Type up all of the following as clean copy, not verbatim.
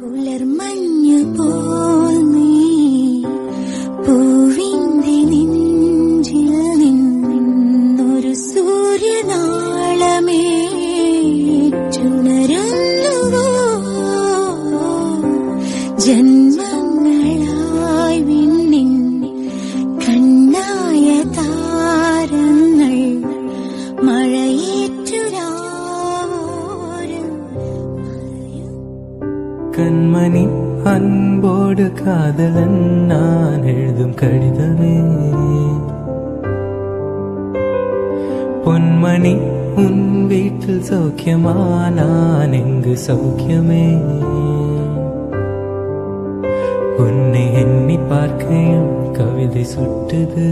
പുലർമഞ്ഞു പോൽ നീ പൂവിന്റെ നെഞ്ചിൽ നിന്നൊരു സൂര്യനാളമേ ചുണരുന്നുവോ ജന്മങ്ങളായി വിണ്ണിൻ കണ്ണായ താരങ്ങൾ മഴയേറ്റുരാവോരം கண்மணி அன்போடு காதலன் நான் எழுதும் கடிதமே பொன்மணி உன் வீட்டில் சௌக்கியமா நான் எங்கு சௌக்கியமே உன்னை எண்ணி பார்க்கையில் கவிதை சுட்டுது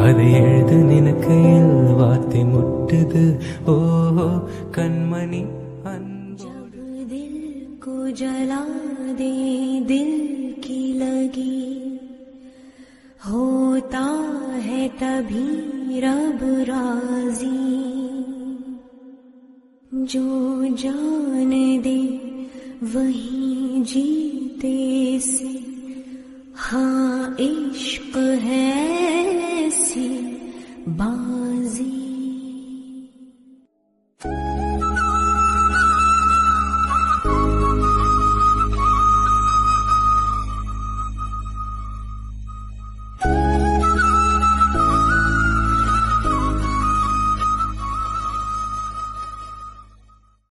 அதை எழுது நினைக்கையில் வார்த்தை முட்டுது ஓஹோ கண்மணி को जला दे दिल की लगी होता है तभी रब राजी जो जान दे वही जीते से हाँ इश्क है